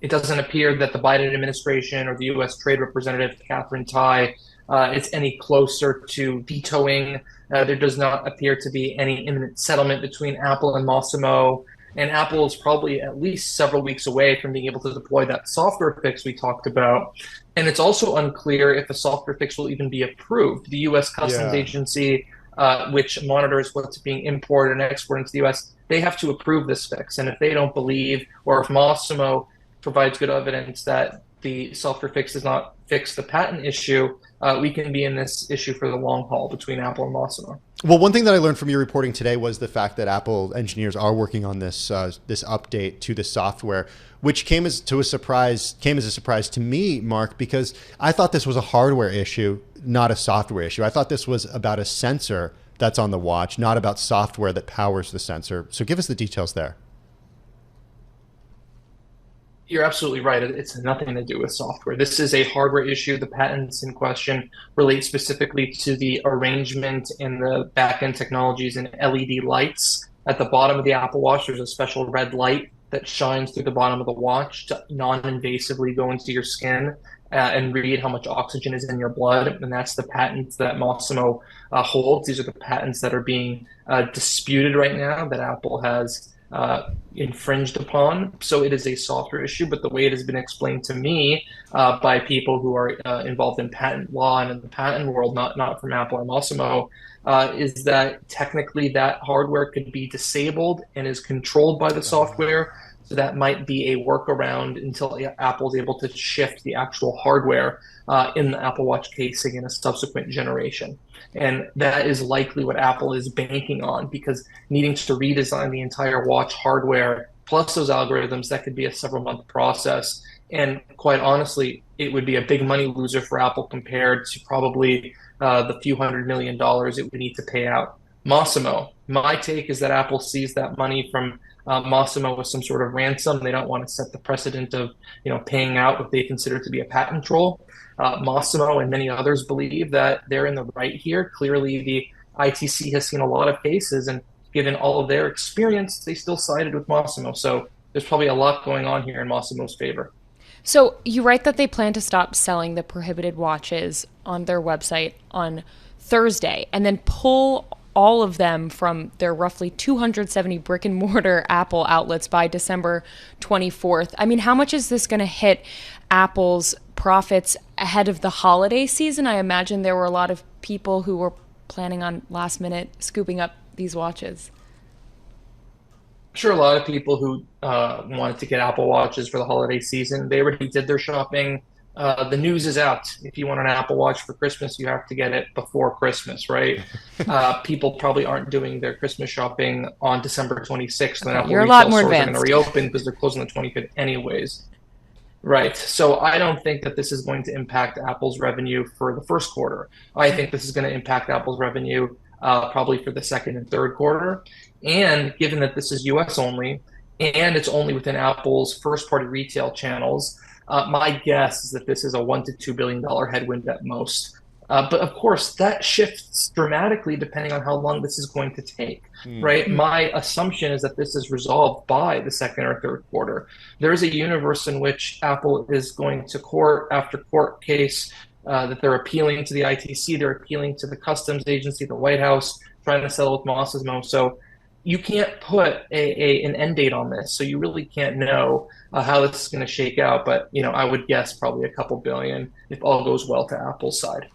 It doesn't appear that the Biden administration or the U.S. Trade Representative, Catherine Tai, is any closer to vetoing. There does not appear to be any imminent settlement between Apple and Masimo. And Apple is probably at least several weeks away from being able to deploy that software fix we talked about. And it's also unclear if the software fix will even be approved. The U.S. Customs Yeah. Agency, which monitors what's being imported and exported into the U.S., they have to approve this fix. And if they don't believe, or if Massimo provides good evidence that the software fix does not fix the patent issue, we can be in this issue for the long haul between Apple and Massimo. Well, one thing that I learned from your reporting today was the fact that Apple engineers are working on this this update to the software, which came as a surprise to me, Mark, because I thought this was a hardware issue, not a software issue. I thought this was about a sensor that's on the watch, not about software that powers the sensor. So give us the details there. You're absolutely right. It's nothing to do with software. This is a hardware issue. The patents in question relate specifically to the arrangement and the back-end technologies and LED lights. At the bottom of the Apple Watch, there's a special red light that shines through the bottom of the watch to non-invasively go into your skin and read how much oxygen is in your blood. And that's the patents that Massimo holds. These are the patents that are being disputed right now that Apple has infringed upon. So it is a software issue, but the way it has been explained to me by people who are involved in patent law and in the patent world, not from Apple or Massimo, is that technically that hardware could be disabled and is controlled by the software. So that might be a workaround until Apple is able to shift the actual hardware in the Apple Watch casing in a subsequent generation. And that is likely what Apple is banking on, because needing to redesign the entire watch hardware plus those algorithms, that could be a several-month process. And quite honestly, it would be a big money loser for Apple compared to probably the few $100 million it would need to pay out. Massimo, my take is that Apple sees that money from Massimo with some sort of ransom. They don't want to set the precedent of, paying out what they consider to be a patent troll. Massimo and many others believe that they're in the right here. Clearly, the ITC has seen a lot of cases, and given all of their experience, they still sided with Massimo. So there's probably a lot going on here in Massimo's favor. So you write that they plan to stop selling the prohibited watches on their website on Thursday and then pull all of them from their roughly 270 brick and mortar Apple outlets by December 24th. I mean, how much is this going to hit Apple's profits ahead of the holiday season? I imagine there were a lot of people who were planning on last minute scooping up these watches. I'm sure a lot of people who wanted to get Apple Watches for the holiday season, they already did their shopping. The news is out. If you want an Apple Watch for Christmas, you have to get it before Christmas, right? People probably aren't doing their Christmas shopping on December 26th when Apple You're a retail lot more stores are going advanced. to reopen because they're closing the 25th anyways. Right. So I don't think that this is going to impact Apple's revenue for the first quarter. I think this is going to impact Apple's revenue probably for the second and third quarter. And given that this is US only, and it's only within Apple's first-party retail channels, my guess is that this is a $1 to $2 billion headwind at most. But of course, that shifts dramatically depending on how long this is going to take, right? My assumption is that this is resolved by the second or third quarter. There is a universe in which Apple is going to court after court case, that they're appealing to the ITC, they're appealing to the Customs Agency, the White House, trying to settle with Massimo. So you can't put an end date on this, so you really can't know how this is going to shake out. But I would guess probably a couple billion if all goes well to Apple's side.